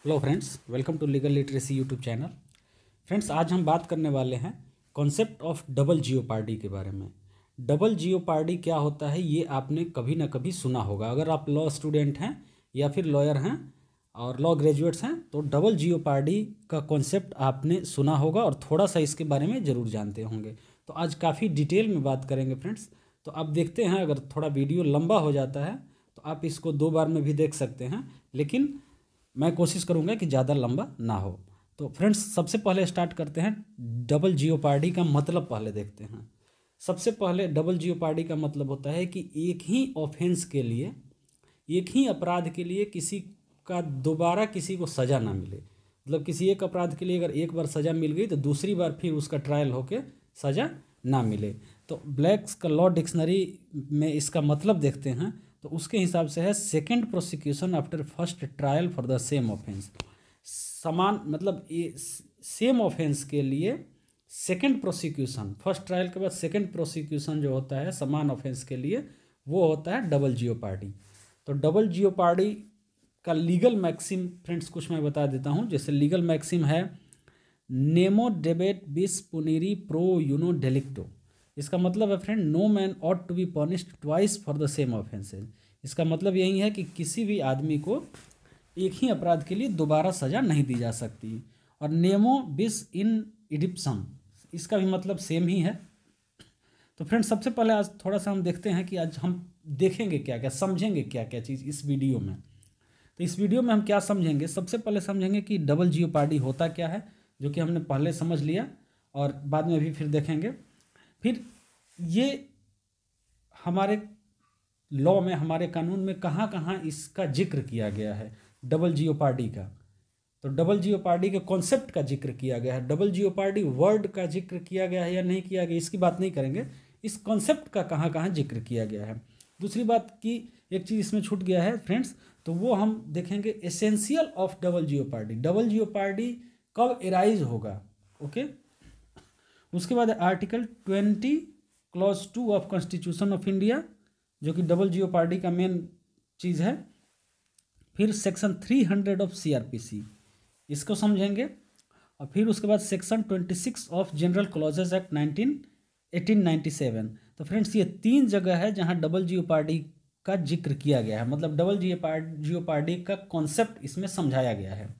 Hello friends, welcome to legal literacy YouTube channel. Friends, आज हम बात करने वाले हैं कॉन्सेप्ट ऑफ डबल जियोपार्डी के बारे में। डबल जियोपार्डी क्या होता है ये आपने कभी ना कभी सुना होगा। अगर आप लॉ स्टूडेंट हैं या फिर लॉयर हैं और लॉ ग्रेजुएट्स हैं तो डबल जियोपार्डी का कॉन्सेप्ट आपने सुना होगा और थोड़ा सा इसके बारे में ज़रूर जानते होंगे। तो आज काफ़ी डिटेल में बात करेंगे फ्रेंड्स। तो आप देखते हैं, अगर थोड़ा वीडियो लंबा हो जाता है तो आप इसको 2 बार में भी देख सकते हैं, लेकिन मैं कोशिश करूंगा कि ज़्यादा लंबा ना हो। तो फ्रेंड्स, सबसे पहले स्टार्ट करते हैं। डबल जियोपार्डी का मतलब पहले देखते हैं। सबसे पहले डबल जियोपार्डी का मतलब होता है कि एक ही ऑफेंस के लिए, एक ही अपराध के लिए किसी का दोबारा किसी को सज़ा ना मिले। मतलब किसी एक अपराध के लिए अगर एक बार सज़ा मिल गई तो दूसरी बार फिर उसका ट्रायल होके सज़ा ना मिले। तो ब्लैक्स का लॉ डिक्शनरी में इसका मतलब देखते हैं तो उसके हिसाब से है second prosecution after first trial for the same offence. समान मतलब ये सेम ऑफेंस के लिए सेकेंड प्रोसिक्यूशन, फर्स्ट ट्रायल के बाद सेकेंड प्रोसिक्यूशन जो होता है समान ऑफेंस के लिए, वो होता है डबल जियोपार्डी। तो डबल जियोपार्डी का लीगल मैक्सिम फ्रेंड्स कुछ मैं बता देता हूँ। जैसे लीगल मैक्सिम है नेमो डेबेट बिस पुनीरी प्रो यूनो डेलिक्टो। इसका मतलब है friend, no man ought to be punished twice for the same offences. इसका मतलब यही है कि किसी भी आदमी को एक ही अपराध के लिए दोबारा सज़ा नहीं दी जा सकती। और नेमो बिस इन इडिप्सम, इसका भी मतलब सेम ही है। तो फ्रेंड्स, सबसे पहले आज थोड़ा सा हम देखते हैं कि आज हम देखेंगे क्या क्या, समझेंगे क्या क्या चीज़ इस वीडियो में। तो इस वीडियो में हम क्या समझेंगे, सबसे पहले समझेंगे कि डबल जियोपार्डी होता क्या है, जो कि हमने पहले समझ लिया और बाद में भी फिर देखेंगे। फिर ये हमारे लॉ में, हमारे कानून में कहाँ कहाँ इसका जिक्र किया गया है डबल जियोपार्डी का। तो डबल जियोपार्डी के कॉन्सेप्ट का जिक्र किया गया है। डबल जियोपार्डी वर्ड का जिक्र किया गया है या नहीं किया गया, इसकी बात नहीं करेंगे। इस कॉन्सेप्ट का कहाँ कहाँ जिक्र किया गया है। दूसरी बात की एक चीज़ इसमें छूट गया है फ्रेंड्स, तो वो हम देखेंगे essential of double jeopardy. Double jeopardy कब एराइज होगा, ओके। उसके बाद article 20 clause 2 of constitution of India, जो कि डबल जियोपार्डी का मेन चीज़ है। फिर सेक्शन 300 ऑफ सीआरपीसी, इसको समझेंगे। और फिर उसके बाद section 26 of general clauses act 1897। तो फ्रेंड्स, ये 3 जगह है जहाँ डबल जियोपार्डी का जिक्र किया गया है, मतलब डबल जियोपार्डी का कॉन्सेप्ट इसमें समझाया गया है।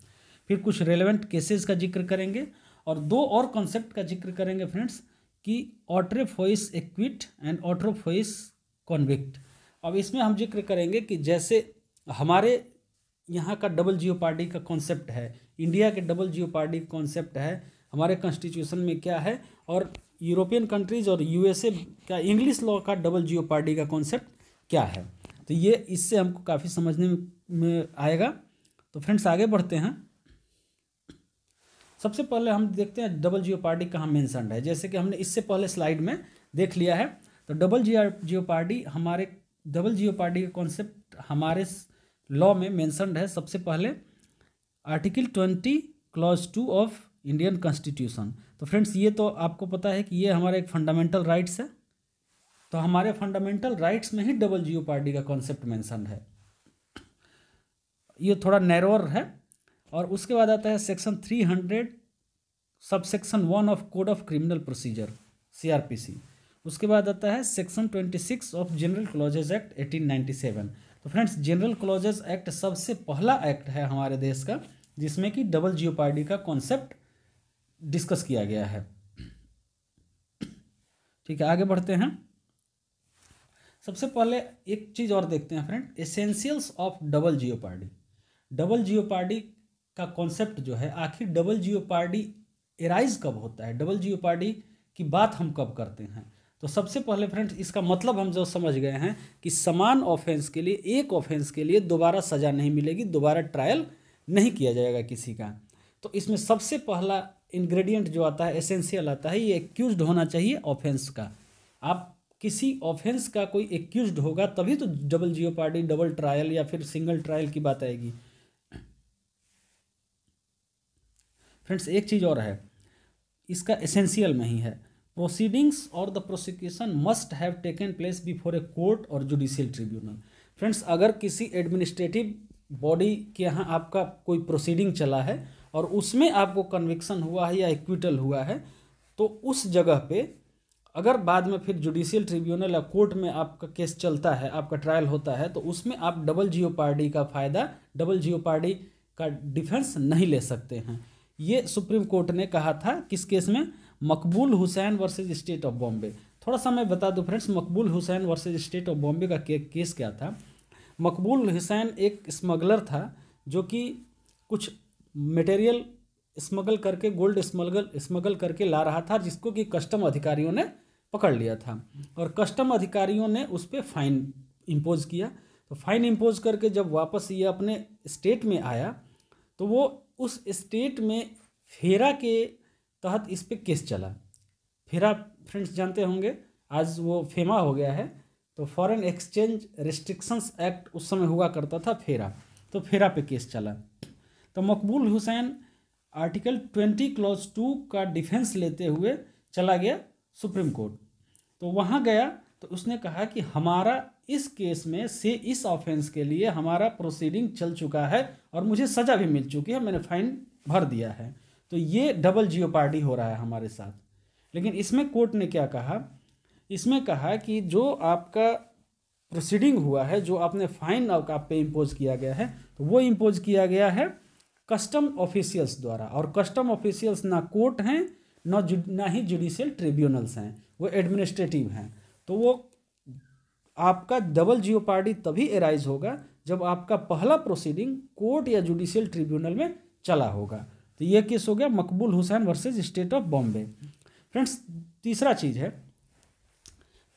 फिर कुछ रेलेवेंट केसेस का जिक्र करेंगे और 2 और कॉन्सेप्ट का जिक्र करेंगे फ्रेंड्स, कि ऑट्रोफोइस एक्विट एंड ऑट्रोफोइस कॉन्विक्ट। अब इसमें हम जिक्र करेंगे कि जैसे हमारे यहाँ का डबल जियोपार्डी का कॉन्सेप्ट है, इंडिया के डबल जियोपार्डी का कॉन्सेप्ट है, हमारे कॉन्स्टिट्यूशन में क्या है, और यूरोपियन कंट्रीज़ और यूएसए का इंग्लिश लॉ का डबल जियोपार्डी का कॉन्सेप्ट क्या है। तो ये इससे हमको काफ़ी समझने में आएगा। तो फ्रेंड्स, आगे बढ़ते हैं। सबसे पहले हम देखते हैं डबल जियोपार्डी कहाँ मेंशन्ड है। जैसे कि हमने इससे पहले स्लाइड में देख लिया है, तो डबल जियोपार्डी का कॉन्सेप्ट हमारे लॉ में मेंशन्ड है। सबसे पहले article 20 clause 2 of Indian constitution. तो फ्रेंड्स, ये तो आपको पता है कि ये हमारा एक फंडामेंटल राइट्स है। तो हमारे फंडामेंटल राइट्स में ही डबल जियोपार्डी का कॉन्सेप्ट मेंशन्ड है। ये थोड़ा नैरोर है। और उसके बाद आता है section 300 subsection 1 of code of criminal procedure CrPC. उसके बाद आता है section 26 of general clauses act 1897। तो फ्रेंड्स, जनरल क्लॉजेज एक्ट सबसे पहला एक्ट है हमारे देश का जिसमें कि डबल जियोपार्डी का कॉन्सेप्ट डिस्कस किया गया है। ठीक है, आगे बढ़ते हैं। सबसे पहले एक चीज़ और देखते हैं friend, essentials of double jeopardy. Double jeopardy का कॉन्सेप्ट जो है, आखिर डबल जियोपार्डी एराइज कब होता है, डबल जियोपार्डी की बात हम कब करते हैं। तो सबसे पहले फ्रेंड्स, इसका मतलब हम जो समझ गए हैं कि समान ऑफेंस के लिए, एक ऑफेंस के लिए दोबारा सज़ा नहीं मिलेगी, दोबारा ट्रायल नहीं किया जाएगा किसी का। तो इसमें सबसे पहला इंग्रेडिएंट जो आता है, एसेंशियल आता है, ये एक्यूज्ड होना चाहिए ऑफेंस का। आप किसी ऑफेंस का कोई एक्यूज्ड होगा तभी तो डबल जियोपार्डी, डबल ट्रायल या फिर सिंगल ट्रायल की बात आएगी। फ्रेंड्स, एक चीज़ और है, इसका एसेंशियल में ही है, प्रोसीडिंग्स और the prosecution must have taken place before a court और जुडिशियल ट्रिब्यूनल। फ्रेंड्स, अगर किसी एडमिनिस्ट्रेटिव बॉडी के यहाँ आपका कोई प्रोसीडिंग चला है और उसमें आपको कन्विक्शन हुआ है या एक्विटल हुआ है, तो उस जगह पे अगर बाद में फिर जुडिशियल ट्रिब्यूनल या कोर्ट में आपका केस चलता है, आपका ट्रायल होता है, तो उसमें आप डबल जियोपार्डी का फ़ायदा, डबल जियोपार्डी का डिफेंस नहीं ले सकते हैं। ये सुप्रीम कोर्ट ने कहा था किस केस में? मकबूल Hussain versus state of Bombay. थोड़ा सा मैं बता दूं friends, Maqbool Hussain versus state of Bombay का केस क्या था। मकबूल हुसैन एक स्मगलर था जो कि कुछ मटेरियल स्मगल करके, गोल्ड स्मगल करके ला रहा था, जिसको कि कस्टम अधिकारियों ने पकड़ लिया था और कस्टम अधिकारियों ने उस पर फाइन इम्पोज किया। तो फाइन इम्पोज करके जब वापस ये अपने स्टेट में आया तो वो उस स्टेट में फेरा के तहत इस पे केस चला। फेरा फ्रेंड्स जानते होंगे, आज वो फेमा हो गया है। तो फॉरेन एक्सचेंज रिस्ट्रिक्शंस एक्ट उस समय हुआ करता था फेरा, तो फेरा पे केस चला। तो मकबूल हुसैन आर्टिकल 20 क्लॉज 2 का डिफेंस लेते हुए चला गया सुप्रीम कोर्ट। तो वहाँ गया तो उसने कहा कि हमारा इस केस में से इस ऑफेंस के लिए हमारा प्रोसीडिंग चल चुका है और मुझे सज़ा भी मिल चुकी है, मैंने फाइन भर दिया है, तो ये डबल जियोपार्डी हो रहा है हमारे साथ। लेकिन इसमें कोर्ट ने क्या कहा? इसमें कहा कि जो आपका प्रोसीडिंग हुआ है, जो आपने फाइन आप पे इम्पोज किया गया है, तो वो इम्पोज किया गया है कस्टम ऑफिशियल्स द्वारा, और कस्टम ऑफिशियल्स ना कोर्ट हैं ना ही जुडिशियल ट्रिब्यूनल्स हैं, वो एडमिनिस्ट्रेटिव हैं। तो वो आपका डबल जियोपार्डी तभी एराइज होगा जब आपका पहला प्रोसीडिंग कोर्ट या जुडिशियल ट्रिब्यूनल में चला होगा। तो ये केस हो गया Maqbool Hussain versus state of Bombay. Friends, तीसरा चीज़ है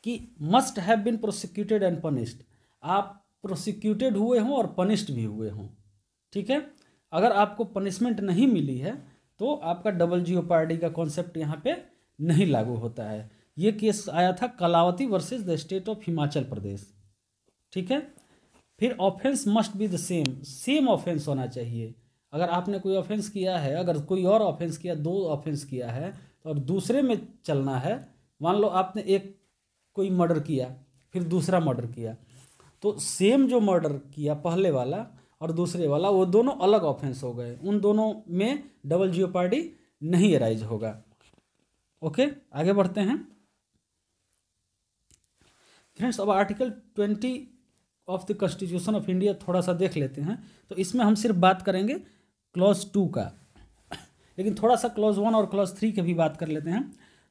कि must have been prosecuted and punished. आप प्रोसिक्यूटेड हुए हों और पनिश्ड भी हुए हों, ठीक है। अगर आपको पनिशमेंट नहीं मिली है तो आपका डबल जियोपार्डी का कॉन्सेप्ट यहाँ पे नहीं लागू होता है। ये केस आया था Kalavati versus the state of Himachal Pradesh, ठीक है। फिर offence must be the same offence होना चाहिए। अगर आपने कोई ऑफेंस किया है, अगर कोई और ऑफेंस किया, दो ऑफेंस किया है और दूसरे में चलना है, मान लो आपने एक कोई मर्डर किया फिर दूसरा मर्डर किया, तो सेम जो मर्डर किया पहले वाला और दूसरे वाला, वो दोनों अलग ऑफेंस हो गए, उन दोनों में डबल जियोपार्डी नहीं एराइज होगा। ओके, आगे बढ़ते हैं फ्रेंड्स। अब article 20 of the constitution of India थोड़ा सा देख लेते हैं। तो इसमें हम सिर्फ बात करेंगे क्लॉज 2 का, लेकिन थोड़ा सा क्लॉज 1 और क्लॉज 3 की भी बात कर लेते हैं।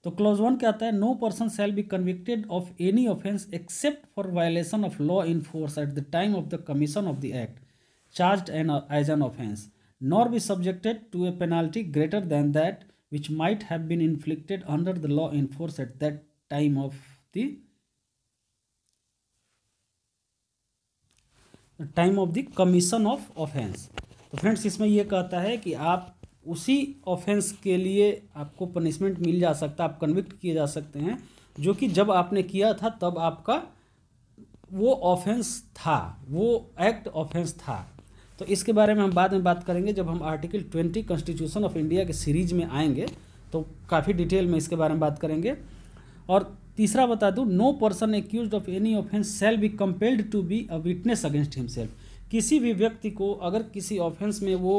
तो क्लॉज 1 क्या आता है? No person shall be convicted of any offence except for violation of law in force at the time of the commission of the act charged as an offence, nor be subjected to a penalty greater than that which might have been inflicted under the law in force at that time of the commission of offense। तो friends, इसमें यह कहता है कि आप उसी offence के लिए आपको पनिशमेंट मिल जा सकता है, आप कन्विक्ट किए जा सकते हैं जो कि जब आपने किया था तब आपका वो ऑफेंस था, वो एक्ट ऑफेंस था। तो इसके बारे में हम बाद में बात करेंगे जब हम आर्टिकल 20 कॉन्स्टिट्यूशन ऑफ इंडिया के सीरीज में आएंगे, तो काफ़ी डिटेल में इसके बारे में बात करेंगे। और तीसरा बता दूं, no person accused of any offence shall be compelled to be a witness against himself. किसी भी व्यक्ति को अगर किसी ऑफेंस में वो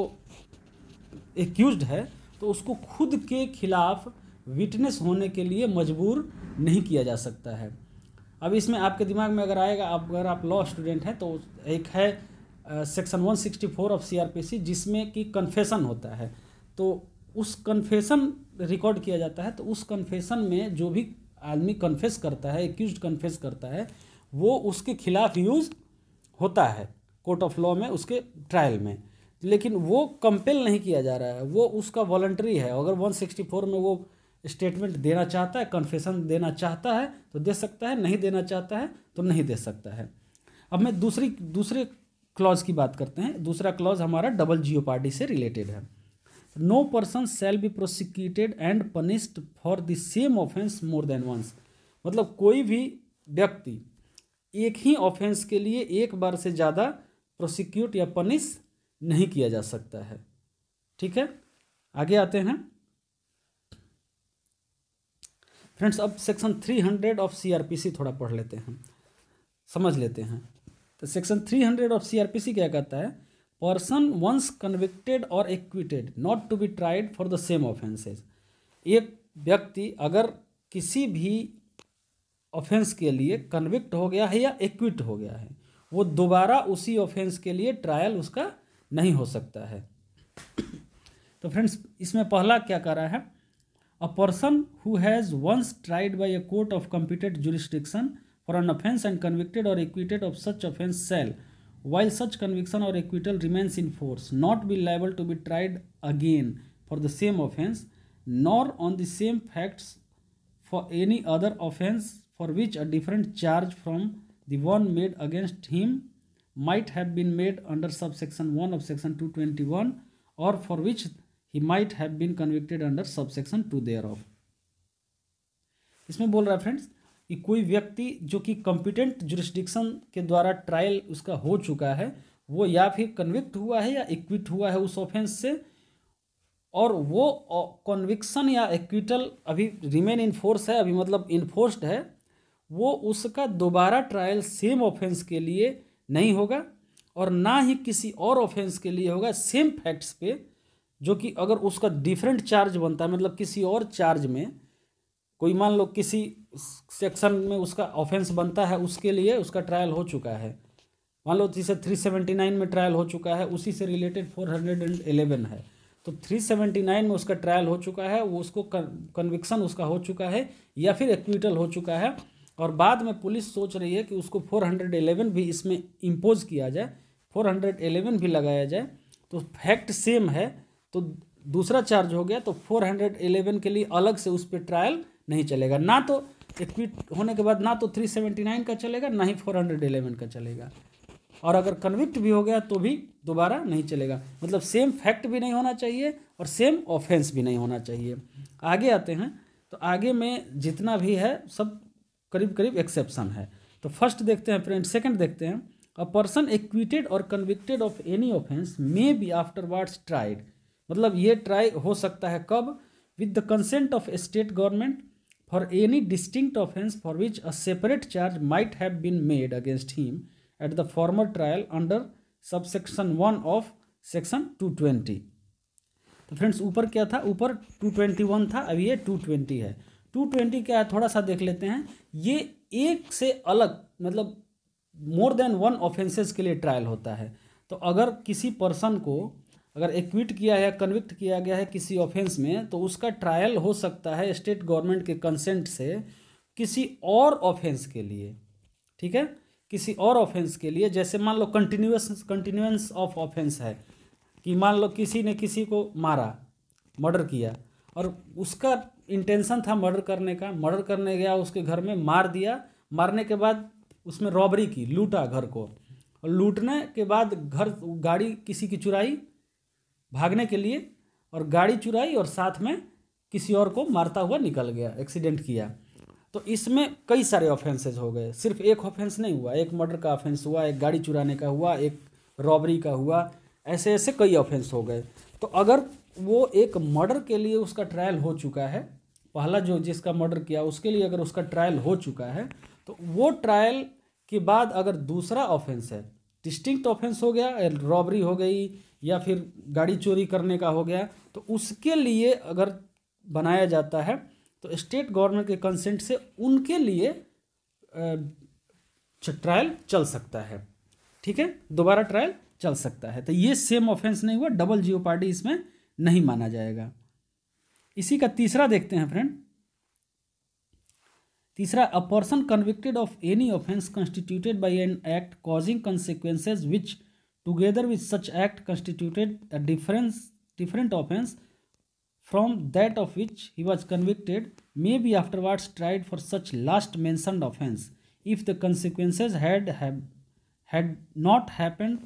एक्यूज्ड है तो उसको खुद के खिलाफ विटनेस होने के लिए मजबूर नहीं किया जा सकता है। अब इसमें आपके दिमाग में अगर आएगा, अगर आप लॉ स्टूडेंट हैं, तो एक है सेक्शन 164 ऑफ CRPC जिसमें कि कन्फेशन होता है। तो उस कन्फेशन रिकॉर्ड किया जाता है, तो उस कन्फेशन में जो भी आदमी कन्फेस करता है, एक्यूज्ड कन्फेस करता है, वो उसके खिलाफ यूज़ होता है कोर्ट ऑफ लॉ में, उसके ट्रायल में। लेकिन वो कंपेल नहीं किया जा रहा है, वो उसका वॉलंटरी है। अगर 164 में वो स्टेटमेंट देना चाहता है, कन्फेशन देना चाहता है तो दे सकता है, नहीं देना चाहता है तो नहीं दे सकता है। अब मैं दूसरे क्लॉज की बात करते हैं। दूसरा क्लॉज हमारा डबल जियोपार्डी से रिलेटेड है। No person shall be prosecuted and punished for the same offence more than once. मतलब कोई भी व्यक्ति एक ही ऑफेंस के लिए एक बार से ज़्यादा प्रोसिक्यूट या पनिश नहीं किया जा सकता है, ठीक है। आगे आते हैं फ्रेंड्स। अब सेक्शन 300 ऑफ CRPC थोड़ा पढ़ लेते हैं, समझ लेते हैं। तो सेक्शन 300 ऑफ CRPC क्या कहता है? पर्सन वंस कन्विक्टेड और acquitted not to be tried for the same offences. एक व्यक्ति अगर किसी भी ऑफेंस के लिए कन्विक्ट हो गया है या एक्विट हो गया है, वो दोबारा उसी ऑफेंस के लिए ट्रायल उसका नहीं हो सकता है। तो फ्रेंड्स, इसमें पहला क्या कह रहा है, a person who has once tried by a court of competent jurisdiction for an offence and convicted और acquitted of such offence shall, while such conviction or acquittal remains in force, not be liable to be tried again for the same offence, nor on the same facts for any other offence for which a different charge from the one made against him might have been made under subsection 1 of section 221 or for which he might have been convicted under subsection 2 thereof। इसमें बोल रहा है friends कि कोई व्यक्ति जो कि competent jurisdiction के द्वारा ट्रायल उसका हो चुका है, वो या फिर कन्विक्ट हुआ है या एक्विट हुआ है उस ऑफेंस से, और वो कन्विक्शन या एक्विटल अभी रिमेन इन फोर्स है, अभी मतलब इन्फोर्स्ड है, वो उसका दोबारा ट्रायल सेम ऑफेंस के लिए नहीं होगा और ना ही किसी और ऑफेंस के लिए होगा सेम फैक्ट्स पे, जो कि अगर उसका डिफरेंट चार्ज बनता है, मतलब किसी और चार्ज में कोई मान लो किसी सेक्शन में उसका ऑफेंस बनता है, उसके लिए उसका ट्रायल हो चुका है, मान लो जैसे 379 में ट्रायल हो चुका है, उसी से रिलेटेड 411 है, तो 379 में उसका ट्रायल हो चुका है, वो उसको कन्विक्शन उसका हो चुका है या फिर एक्विटल हो चुका है, और बाद में पुलिस सोच रही है कि उसको 411 भी इसमें इम्पोज किया जाए, 411 भी लगाया जाए, तो फैक्ट सेम है तो दूसरा चार्ज हो गया, तो 411 के लिए अलग से उस पर ट्रायल नहीं चलेगा, ना तो एक्विट होने के बाद ना तो 379 का चलेगा ना ही 411 का चलेगा, और अगर कन्विक्ट भी हो गया तो भी दोबारा नहीं चलेगा, मतलब सेम फैक्ट भी नहीं होना चाहिए और सेम ऑफेंस भी नहीं होना चाहिए। आगे आते हैं, तो आगे में जितना भी है सब करीब करीब एक्सेप्शन है। तो फर्स्ट देखते हैं फ्रेंड, सेकंड देखते हैं, अ पर्सन एक्विटेड और convicted of any offence may be afterwards tried, मतलब ये ट्राई हो सकता है कब, with the consent of state government for any distinct offence for which a separate charge might have been made against him at the former trial under subsection 1 of section 220। तो friends ऊपर क्या था, ऊपर 221 था, अब ये 220 है। 220 क्या है थोड़ा सा देख लेते हैं। ये एक से अलग मतलब मोर देन वन ऑफेंसेस के लिए ट्रायल होता है। तो अगर किसी पर्सन को अगर एक्विट किया है, कन्विक्ट किया गया है किसी ऑफेंस में, तो उसका ट्रायल हो सकता है स्टेट गवर्नमेंट के कंसेंट से किसी और ऑफेंस के लिए, ठीक है, किसी और ऑफेंस के लिए। जैसे मान लो कंटिन्यूएंस ऑफ ऑफेंस है कि मान लो किसी ने किसी को मारा, मर्डर किया, और उसका इंटेंशन था मर्डर करने का, मर्डर करने गया उसके घर में, मार दिया, मारने के बाद उसमें रॉबरी की, लूटा घर को, और लूटने के बाद घर गाड़ी किसी की चुराई भागने के लिए, और गाड़ी चुराई और साथ में किसी और को मारता हुआ निकल गया, एक्सीडेंट किया। तो इसमें कई सारे ऑफेंसेज हो गए, सिर्फ एक ऑफेंस नहीं हुआ, एक मर्डर का ऑफेंस हुआ, एक गाड़ी चुराने का हुआ, एक रॉबरी का हुआ, ऐसे ऐसे कई ऑफेंस हो गए। तो अगर वो एक मर्डर के लिए उसका ट्रायल हो चुका है, पहला जो जिसका मर्डर किया उसके लिए अगर उसका ट्रायल हो चुका है, तो वो ट्रायल के बाद अगर दूसरा ऑफेंस है, डिस्टिंक्ट ऑफेंस हो गया, रॉबरी हो गई या फिर गाड़ी चोरी करने का हो गया, तो उसके लिए अगर बनाया जाता है तो स्टेट गवर्नमेंट के कंसेंट से उनके लिए ट्रायल चल सकता है, ठीक है, दोबारा ट्रायल चल सकता है। तो ये सेम ऑफेंस नहीं हुआ, डबल जियोपार्डी इसमें नहीं माना जाएगा। इसी का तीसरा देखते हैं फ्रेंड, तीसरा, a person convicted of any offence constituted by an act causing consequences which together with such act constituted a different offence from that of which he was convicted may be afterwards tried for such last mentioned offence if the consequences had not happened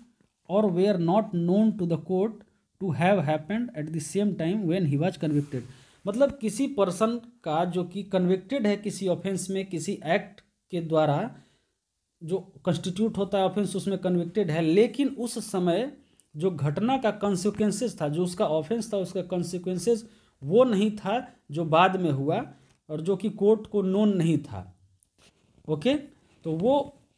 or were not known to the court to have happened at the same time when he was convicted। मतलब किसी person का जो कि convicted है किसी offence में, किसी act के द्वारा जो कंस्टिट्यूट होता है ऑफेंस, उसमें कन्विक्टेड है, लेकिन उस समय जो घटना का कंसिक्वेंसेस था, जो उसका ऑफेंस था उसका कंसिक्वेंसेस वो नहीं था जो बाद में हुआ और जो कि कोर्ट को नोन नहीं था। ओके, तो वो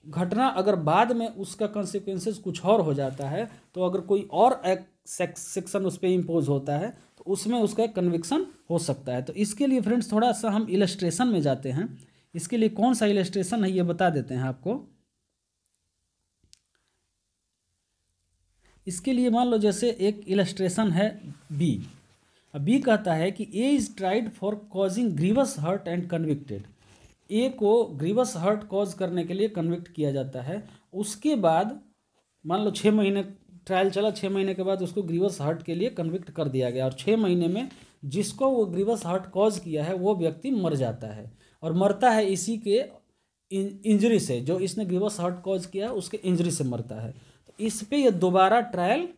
घटना अगर बाद में उसका कंसिक्वेंसेस कुछ और हो जाता है, तो अगर कोई और सेक्शन उस पर इम्पोज होता है तो उसमें उसका कन्विक्शन हो सकता है। तो इसके लिए फ्रेंड्स थोड़ा सा हम इलस्ट्रेशन में जाते हैं। इसके लिए कौन सा इलस्ट्रेशन है ये बता देते हैं आपको। इसके लिए मान लो जैसे एक इलस्ट्रेशन है बी। बी कहता है कि A is tried for causing grievous hurt and convicted. A को ग्रीवस हर्ट कॉज करने के लिए कन्विक्ट किया जाता है। उसके बाद मान लो 6 महीने ट्रायल चला, 6 महीने के बाद उसको ग्रीवस हर्ट के लिए कन्विक्ट कर दिया गया, और 6 महीने में जिसको वो ग्रीवस हर्ट कॉज किया है वो व्यक्ति मर जाता है, और मरता है इसी के इंजरी से, जो इसने ग्रीवस हर्ट कॉज किया है उसके इंजरी से मरता है। तो इस पे ये दोबारा ट्रायल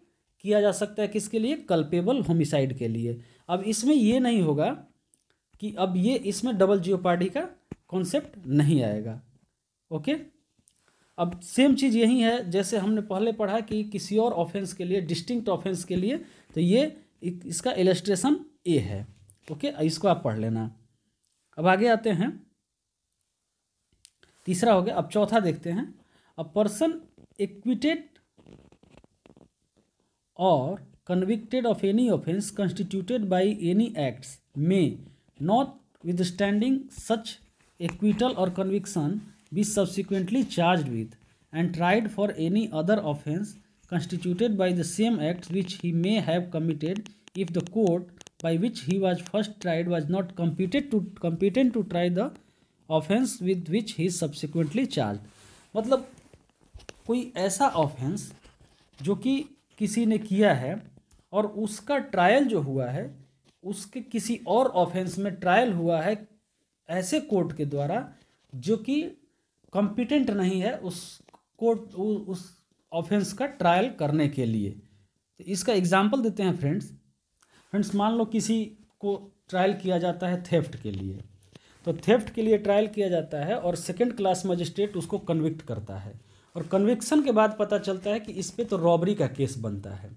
किया जा सकता है, किसके लिए? कल्पेबल होमिसाइड के लिए। अब इसमें ये नहीं होगा कि अब ये इसमें डबल जियोपार्डी का कॉन्सेप्ट नहीं आएगा। ओके, अब सेम चीज़ यही है जैसे हमने पहले पढ़ा कि किसी और ऑफेंस के लिए, डिस्टिंक्ट ऑफेंस के लिए, तो ये इसका इलस्ट्रेशन ए है। ओके, इसको आप पढ़ लेना। अब आगे आते हैं, तीसरा हो गया। अब चौथा देखते हैं। अ पर्सन एक्विटेड और convicted of any offence constituted by any acts may, notwithstanding such acquittal or conviction, be subsequently charged with and tried for any other offence constituted by the same acts which he may have committed if the court by which he was first tried was not competent to try the offence with which he is subsequently charged। मतलब कोई ऐसा offence जो कि किसी ने किया है और उसका ट्रायल जो हुआ है उसके किसी और ऑफेंस में ट्रायल हुआ है ऐसे कोर्ट के द्वारा जो कि कॉम्पिटेंट नहीं है उस कोर्ट उस ऑफेंस का ट्रायल करने के लिए। तो इसका एग्जांपल देते हैं फ्रेंड्स मान लो किसी को ट्रायल किया जाता है थेफ्ट के लिए, तो थेफ्ट के लिए ट्रायल किया जाता है और सेकंड क्लास मजिस्ट्रेट उसको कन्विक्ट करता है, और कन्विक्शन के बाद पता चलता है कि इस पे तो रॉबरी का केस बनता है।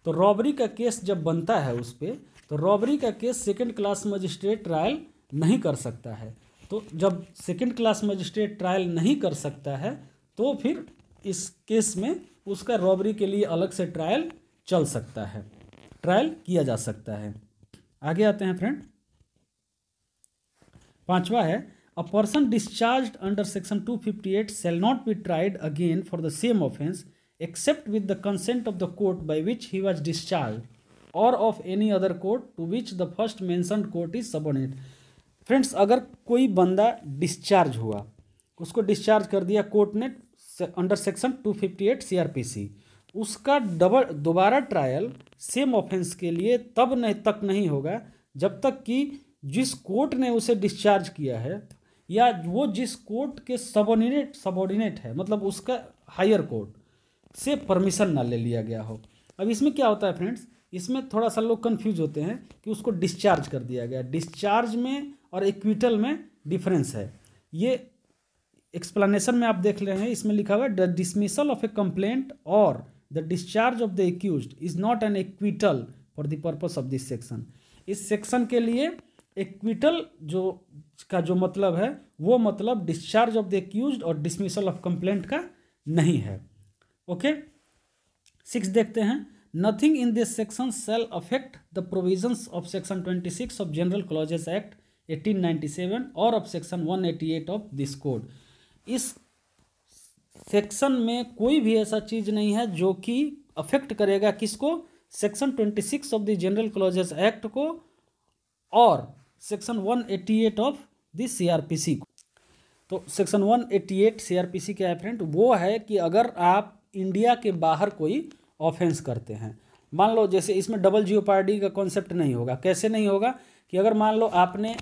तो रॉबरी का केस जब बनता है उस पर, तो रॉबरी का case second class magistrate trial नहीं कर सकता है। तो जब सेकंड क्लास मजिस्ट्रेट ट्रायल नहीं कर सकता है तो फिर इस केस में उसका रॉबरी के लिए अलग से ट्रायल चल सकता है, ट्रायल किया जा सकता है। आगे आते हैं फ्रेंड, पांचवा है a person discharged under section 258 shall not be tried again for the same offence except with the consent of the court by which he was discharged or of any other court to which the first mentioned court is subordinate। Friends अगर कोई बंदा discharge हुआ, उसको discharge कर दिया court ने under section 258 CRPC, उसका दोबारा ट्रायल सेम ऑफेंस के लिए तक नहीं होगा जब तक कि जिस कोर्ट ने उसे डिस्चार्ज किया है या वो जिस कोर्ट के सबॉर्डिनेट है, मतलब उसका हायर कोर्ट से परमिशन ना ले लिया गया हो। अब इसमें क्या होता है फ्रेंड्स, इसमें थोड़ा सा लोग कंफ्यूज होते हैं कि उसको डिस्चार्ज कर दिया गया। डिस्चार्ज में और एक्विटल में डिफरेंस है, ये एक्सप्लेनेशन में आप देख रहे हैं। इसमें लिखा हुआ है the dismissal of a complaint और the discharge of the accused is not an acquittal for the purpose of this section. इस सेक्शन के लिए एक्विटल जो मतलब है वो मतलब डिस्चार्ज ऑफ द एक्यूज्ड और डिसमिसल ऑफ कंप्लेंट का नहीं है। ओके, 6 देखते हैं। Nothing in this section shall affect the provisions of section 26 of general clauses act 1897 और of section 188 of this code. इस सेक्शन में कोई भी ऐसा चीज नहीं है जो कि अफेक्ट करेगा किसको? Section 26 of the general clauses act को और सेक्शन 188 ऑफ द CRPC को। तो सेक्शन 188 CRPC क्या है फ्रेंड? वो है कि अगर आप इंडिया के बाहर कोई ऑफेंस करते हैं, मान लो जैसे इसमें डबल जियोपार्डी का कॉन्सेप्ट नहीं होगा। कैसे नहीं होगा? कि अगर मान लो आपने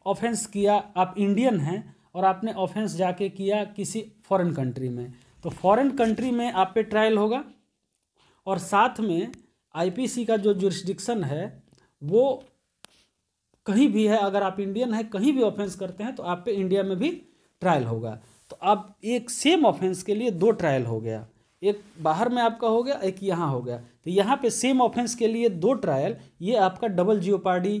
ऑफेंस किया, आप इंडियन हैं और आपने ऑफेंस जाके किया किसी फॉरेन कंट्री में, तो फॉरेन कंट्री में आप पे ट्रायल होगा और साथ में IPC का जो जुरिस्डिक्शन है वो कहीं भी है। अगर आप इंडियन हैं, कहीं भी ऑफेंस करते हैं तो आप पे इंडिया में भी ट्रायल होगा। तो अब एक सेम ऑफेंस के लिए 2 ट्रायल हो गया, एक बाहर में आपका हो गया, एक यहाँ हो गया। तो यहाँ पे सेम ऑफेंस के लिए 2 ट्रायल, ये आपका डबल जियोपार्डी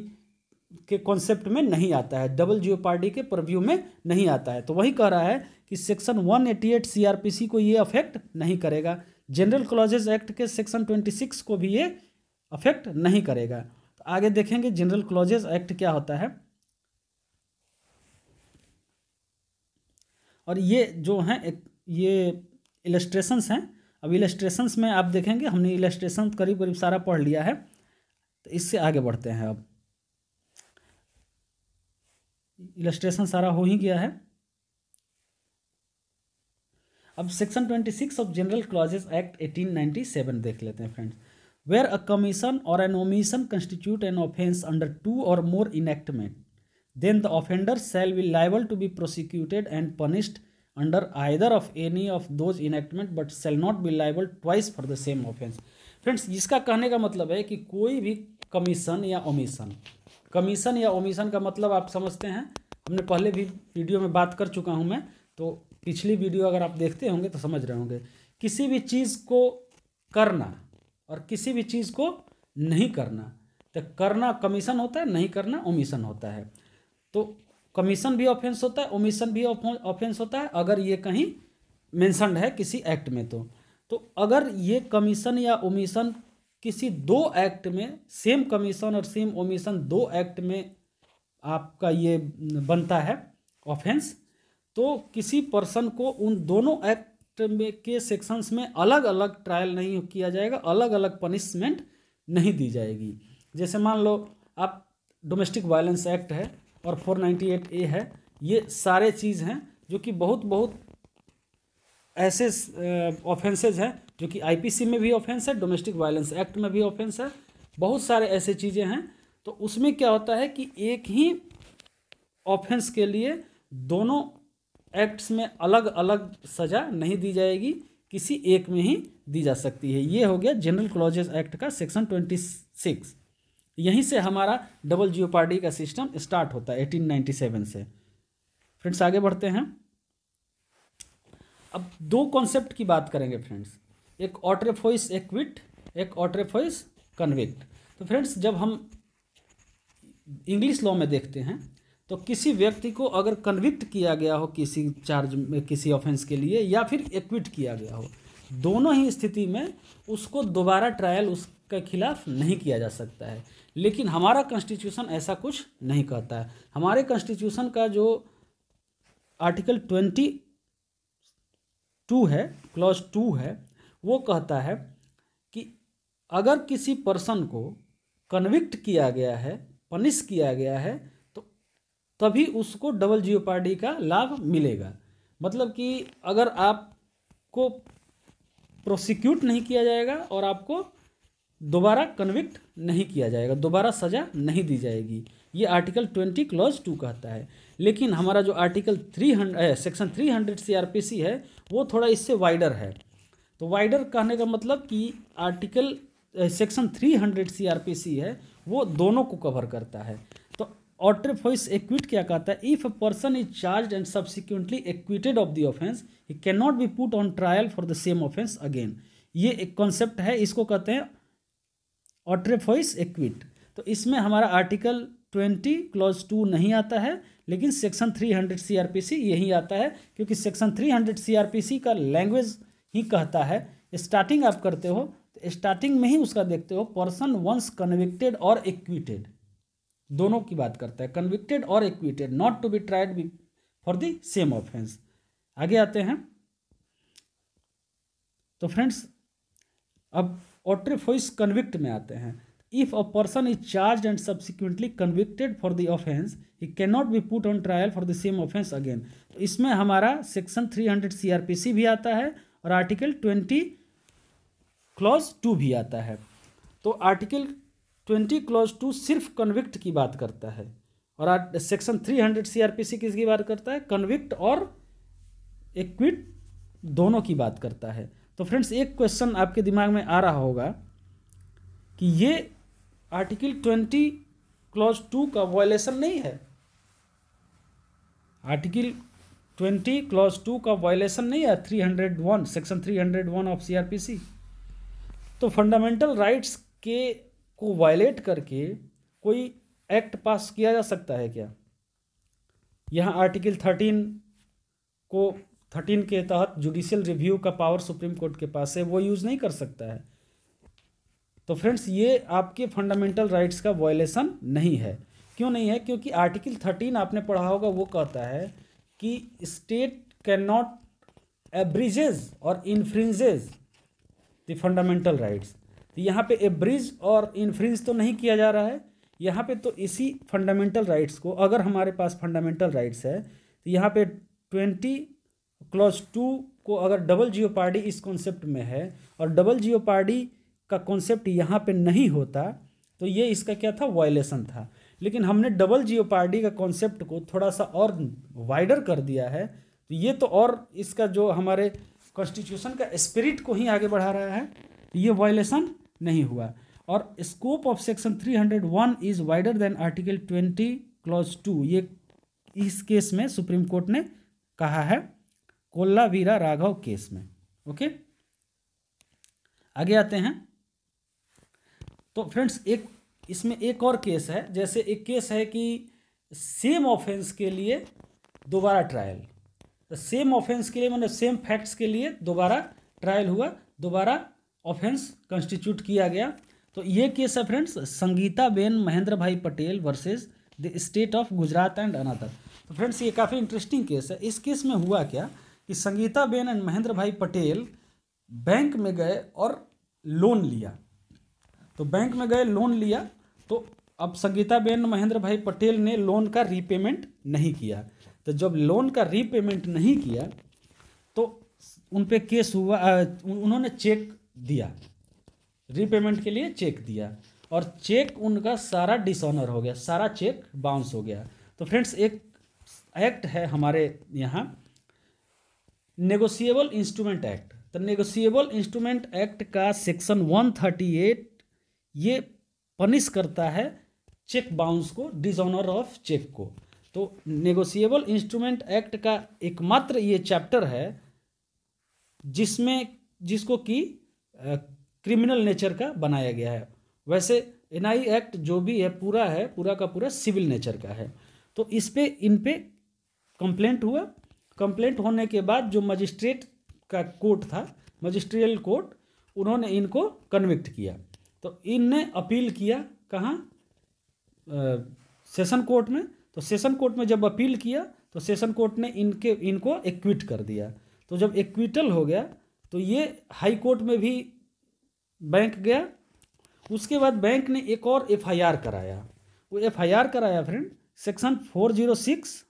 के कॉन्सेप्ट में नहीं आता है, डबल जियोपार्डी के परव्यू में नहीं आता है। तो वही कह रहा है कि सेक्शन 188 सीआरपीसी को ये अफेक्ट नहीं करेगा, जनरल क्लॉजेज एक्ट के सेक्शन 26 को भी ये अफेक्ट नहीं करेगा। तो आगे देखेंगे जनरल क्लॉजेज एक्ट क्या होता है। और ये जो हैं ये इलस्ट्रेशंस हैं। अब इलस्ट्रेशंस में आप देखेंगे हमने इलस्ट्रेशन करीब करीब सारा पढ़ लिया है, तो इससे आगे बढ़ते हैं। अब इलस्ट्रेशन सारा हो ही गया है। अब section 26 of general clauses act 1897 देख लेते हैं friends. Where a commission or an omission constitute an offence under 2 or more enactment, then the offender shall be liable to be prosecuted and punished under either of any of those enactment but shall not be liable twice for the same offense। Friends इसका कहने का मतलब है कि कोई भी commission या omission, commission या ओमिशन का मतलब आप समझते हैं, हमने पहले भी वीडियो में बात कर चुका हूं मैं, तो पिछली वीडियो अगर आप देखते होंगे तो समझ रहे होंगे। किसी भी चीज़ को करना और किसी भी चीज़ को नहीं करना, तो करना कमीशन होता है, नहीं करना ओमिशन होता है। तो कमीशन भी ऑफेंस होता है, ओमिशन भी ऑफेंस होता है अगर ये कहीं मेंशन्ड है किसी एक्ट में। तो अगर ये कमीशन या ओमिशन किसी दो एक्ट में, सेम कमीशन और सेम ओमिशन दो एक्ट में आपका ये बनता है ऑफेंस, तो किसी पर्सन को उन दोनों एक्ट में के सेक्शंस में अलग अलग ट्रायल नहीं किया जाएगा, अलग अलग पनिशमेंट नहीं दी जाएगी। जैसे मान लो आप डोमेस्टिक वायलेंस एक्ट है और 498A है, ये सारे चीज़ हैं जो कि बहुत ऐसे ऑफेंसेज हैं जो कि आईपीसी में भी ऑफेंस है, डोमेस्टिक वायलेंस एक्ट में भी ऑफेंस है, बहुत सारे ऐसे चीज़ें हैं। तो उसमें क्या होता है कि एक ही ऑफेंस के लिए दोनों एक्ट्स में अलग अलग सज़ा नहीं दी जाएगी, किसी एक में ही दी जा सकती है। ये हो गया जनरल क्लॉजेज एक्ट का सेक्शन 26। यहीं से हमारा डबल जियोपार्डी का सिस्टम स्टार्ट होता है 1897 से। फ्रेंड्स आगे बढ़ते हैं। अब दो कॉन्सेप्ट की बात करेंगे फ्रेंड्स, एक ऑट्रेफोइस एक्विट, एक ऑट्रेफोइस कन्विक्ट। तो फ्रेंड्स जब हम इंग्लिश लॉ में देखते हैं तो किसी व्यक्ति को अगर कन्विक्ट किया गया हो किसी चार्ज में, किसी ऑफेंस के लिए, या फिर एक्विट किया गया हो, दोनों ही स्थिति में उसको दोबारा ट्रायल उसके खिलाफ नहीं किया जा सकता है। लेकिन हमारा कॉन्स्टिट्यूशन ऐसा कुछ नहीं कहता है। हमारे कॉन्स्टिट्यूशन का जो आर्टिकल 22 है, क्लॉज 2 है, वो कहता है कि अगर किसी पर्सन को कन्विक्ट किया गया है, पनिश किया गया है, तो तभी उसको डबल जियोपार्डी का लाभ मिलेगा। मतलब कि अगर आपको प्रोसिक्यूट नहीं किया जाएगा और आपको दोबारा कन्विक्ट नहीं किया जाएगा, दोबारा सज़ा नहीं दी जाएगी, ये आर्टिकल 20 क्लॉज 2 कहता है। लेकिन हमारा जो आर्टिकल 300 सेक्शन 300 सीआरपीसी है वो थोड़ा इससे वाइडर है। तो वाइडर कहने का मतलब कि आर्टिकल सेक्शन 300 सीआरपीसी है वो दोनों को कवर करता है। तो ऑट्रेफोइस एक्विट क्या कहता है, if a person is charged and subsequently acquitted of the offence he can not be put on trial for the same offence again. ये एक कॉन्सेप्ट है, इसको कहते हैं ऑट्रेफोइस एक्विट। तो इसमें हमारा आर्टिकल 20 क्लॉज 2 नहीं आता है, लेकिन सेक्शन 300 सीआरपीसी यही आता है, क्योंकि सेक्शन 300 सीआरपीसी का लैंग्वेज ही कहता है, स्टार्टिंग आप करते हो तो स्टार्टिंग में ही उसका देखते हो पर्सन वंस कन्विक्टेड और एक्विटेड, दोनों की बात करता है, कन्विक्टेड और acquitted, not to be tried for the same offence. आगे आते हैं। तो फ्रेंड्स अब ऑट्रेफोइस कन्विक्ट में आते हैं। If a person is charge and subsequently convicted for the offence he can not be put on trial for the same offence again. तो इसमें हमारा सेक्शन 300 सीआरपीसी भी आता है और आर्टिकल 20 क्लॉज 2 भी आता है। तो आर्टिकल 20 क्लॉज 2 सिर्फ कन्विक्ट की बात करता है और सेक्शन 300 सीआरपीसी किसकी बात करता है, कन्विक्ट और एक्विट दोनों की बात करता है। तो फ्रेंड्स एक क्वेश्चन आपके दिमाग में आ रहा होगा कि ये आर्टिकल 20 क्लॉज 2 का वायलेशन नहीं है, आर्टिकल 20 क्लॉज 2 का वायलेशन नहीं है 301 सेक्शन 301 ऑफ सीआरपीसी। तो फंडामेंटल राइट्स के को वायलेट करके कोई एक्ट पास किया जा सकता है क्या? यहाँ आर्टिकल 13 के तहत जुडिशियल रिव्यू का पावर सुप्रीम कोर्ट के पास है, वो यूज़ नहीं कर सकता है। तो फ्रेंड्स ये आपके फंडामेंटल राइट्स का वायलेशन नहीं है। क्यों नहीं है? क्योंकि आर्टिकल 13 आपने पढ़ा होगा, वो कहता है कि स्टेट कैन नॉट एब्रिजेज और इन्फ्रिंजेज द फंडामेंटल राइट्स। तो यहाँ पे एब्रिज और इन्फ्रिंज तो नहीं किया जा रहा है, यहाँ पे तो इसी फंडामेंटल राइट्स को, अगर हमारे पास फंडामेंटल राइट्स है तो यहाँ पे 20 क्लॉज 2 को अगर डबल जियोपार्डी इस कॉन्सेप्ट में है और डबल जियोपार्डी का कॉन्सेप्ट यहाँ पे नहीं होता तो ये इसका क्या था? वायलेशन था। लेकिन हमने डबल जियोपार्डी का कॉन्सेप्ट को थोड़ा सा और वाइडर कर दिया है, तो ये तो और इसका जो हमारे कॉन्स्टिट्यूशन का स्पिरिट को ही आगे बढ़ा रहा है, ये वायलेशन नहीं हुआ। और scope of section 301 is wider than article 20 clause 2, ये इस केस में सुप्रीम कोर्ट ने कहा है, कोल्लावीरा राघव केस में। ओके, आगे आते हैं। तो फ्रेंड्स इसमें एक और केस है, जैसे एक केस है कि सेम ऑफेंस के लिए दोबारा ट्रायल, तो सेम ऑफेंस के लिए मतलब सेम फैक्ट्स के लिए दोबारा ट्रायल हुआ, दोबारा ऑफेंस कंस्टिट्यूट किया गया। तो ये केस है फ्रेंड्स संगीताबेन महेंद्र भाई Patel versus the state of Gujarat and another. तो फ्रेंड्स ये काफ़ी इंटरेस्टिंग केस है। इस केस में हुआ क्या कि संगीताबेन एंड महेंद्र भाई पटेल बैंक में गए और लोन लिया। तो बैंक में गए, लोन लिया, तो अब संगीताबेन महेंद्र भाई पटेल ने लोन का रीपेमेंट नहीं किया। तो जब लोन का रीपेमेंट नहीं किया तो उन पे केस हुआ, उन्होंने चेक दिया, रीपेमेंट के लिए चेक दिया और चेक उनका सारा डिसऑनर हो गया, सारा चेक बाउंस हो गया। तो फ्रेंड्स एक एक्ट है हमारे यहाँ, नेगोशिएबल इंस्ट्रूमेंट एक्ट। तो नेगोशिएबल इंस्ट्रूमेंट एक्ट का सेक्शन 138 ये पनिश करता है चेक बाउंस को, डिसऑनर ऑफ चेक को। तो नेगोशिएबल इंस्ट्रूमेंट एक्ट का एकमात्र ये चैप्टर है जिसको कि क्रिमिनल नेचर का बनाया गया है। वैसे एनआई एक्ट जो भी है पूरा का पूरा सिविल नेचर का है। तो इन पे कंप्लेंट हुआ, कंप्लेंट होने के बाद जो मजिस्ट्रेट का कोर्ट था, मजिस्ट्रियल कोर्ट, उन्होंने इनको कन्विक्ट किया। तो इनने अपील किया कहाँ? सेशन कोर्ट में। तो सेशन कोर्ट में जब अपील किया तो सेशन कोर्ट ने इनको एक्विट कर दिया। तो जब एक्विटल हो गया तो ये हाई कोर्ट में भी बैंक गया। उसके बाद बैंक ने एक और एफआईआर कराया। वो एफआईआर कराया फ्रेंड सेक्शन 406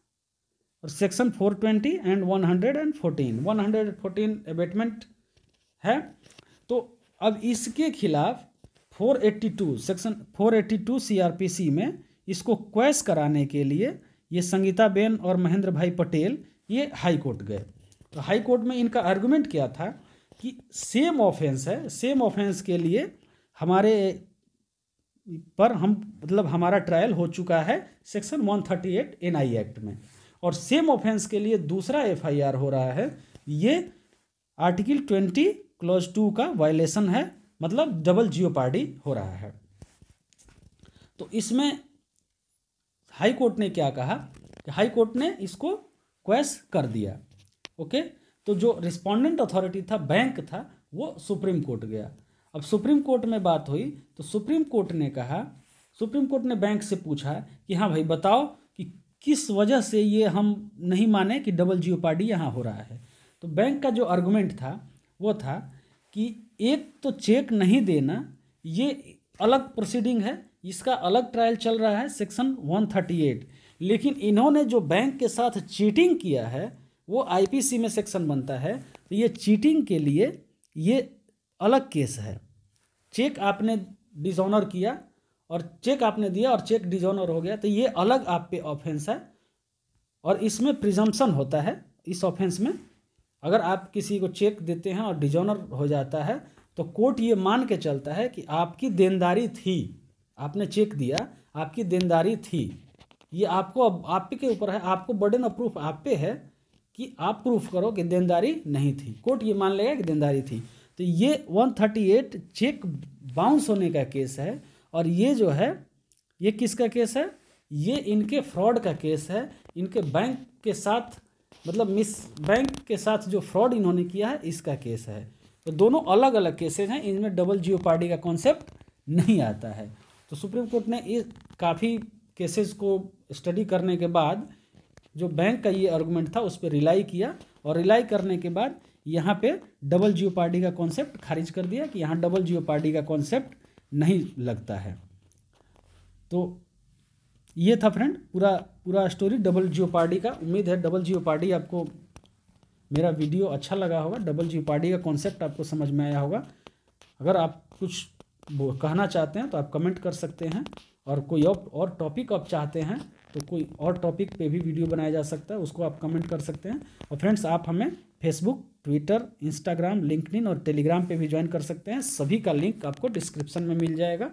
और सेक्शन 420 एंड 114 एबेटमेंट है। तो अब इसके खिलाफ 482 सेक्शन 482 सीआरपीसी में इसको क्वैश कराने के लिए ये संगीताबेन और महेंद्र भाई पटेल ये हाई कोर्ट गए। तो हाई कोर्ट में इनका आर्गुमेंट क्या था कि सेम ऑफेंस है, सेम ऑफेंस के लिए हमारे पर हमारा ट्रायल हो चुका है सेक्शन 138 एनआई एक्ट में, और सेम ऑफेंस के लिए दूसरा एफआईआर हो रहा है, ये आर्टिकल 20 क्लॉज 2 का वायलेशन है, मतलब डबल जियोपार्डी हो रहा है। तो इसमें हाई कोर्ट ने क्या कहा कि हाई कोर्ट ने इसको क्वैश कर दिया। ओके, तो जो रिस्पोंडेंट अथॉरिटी था, बैंक था, वो सुप्रीम कोर्ट गया। अब सुप्रीम कोर्ट में बात हुई तो सुप्रीम कोर्ट ने बैंक से पूछा कि हाँ भाई बताओ कि किस वजह से ये हम नहीं माने कि डबल जियोपार्डी यहाँ हो रहा है। तो बैंक का जो आर्गुमेंट था वो था कि एक तो चेक नहीं देना ये अलग प्रोसीडिंग है, इसका अलग ट्रायल चल रहा है सेक्शन 138, लेकिन इन्होंने जो बैंक के साथ चीटिंग किया है वो आईपीसी में सेक्शन बनता है। तो ये चीटिंग के लिए ये अलग केस है। चेक आपने डिसऑनर किया और चेक आपने दिया और चेक डिसऑनर हो गया, तो ये अलग आप पे ऑफेंस है और इसमें प्रिजम्पशन होता है। इस ऑफेंस में अगर आप किसी को चेक देते हैं और डिसऑनर हो जाता है तो कोर्ट ये मान के चलता है कि आपकी देनदारी थी, आपने चेक दिया, आपकी देनदारी थी। ये आपको अब आप के ऊपर है, आपको बर्डन ऑफ प्रूफ आप पे है कि आप प्रूफ करो कि देनदारी नहीं थी। कोर्ट ये मान लेगा कि देनदारी थी। तो ये 138 चेक बाउंस होने का केस है और ये जो है ये किसका केस है? ये इनके फ्रॉड का केस है। इनके बैंक के साथ, मतलब मिस बैंक के साथ जो फ्रॉड इन्होंने किया है, इसका केस है। तो दोनों अलग अलग केसेस हैं, इनमें डबल जियोपार्डी का कॉन्सेप्ट नहीं आता है। तो सुप्रीम कोर्ट ने ये काफ़ी केसेस को स्टडी करने के बाद जो बैंक का ये आर्गुमेंट था उस पर रिलाई किया, और रिलाई करने के बाद यहाँ पे डबल जियोपार्डी का कॉन्सेप्ट खारिज कर दिया कि यहाँ डबल जियोपार्डी का कॉन्सेप्ट नहीं लगता है। तो ये था फ्रेंड पूरा स्टोरी डबल जियोपार्डी का। उम्मीद है डबल जियोपार्डी आपको मेरा वीडियो अच्छा लगा होगा, डबल जियोपार्डी का कॉन्सेप्ट आपको समझ में आया होगा। अगर आप कुछ कहना चाहते हैं तो आप कमेंट कर सकते हैं, और कोई और टॉपिक आप चाहते हैं तो कोई और टॉपिक पे भी वीडियो बनाया जा सकता है, उसको आप कमेंट कर सकते हैं। और फ्रेंड्स, आप हमें फेसबुक, ट्विटर, इंस्टाग्राम, लिंक्डइन और टेलीग्राम पे भी ज्वाइन कर सकते हैं। सभी का लिंक आपको डिस्क्रिप्शन में मिल जाएगा।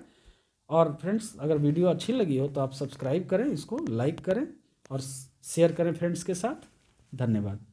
और फ्रेंड्स, अगर वीडियो अच्छी लगी हो तो आप सब्सक्राइब करें, इसको लाइक करें और शेयर करें फ्रेंड्स के साथ। धन्यवाद।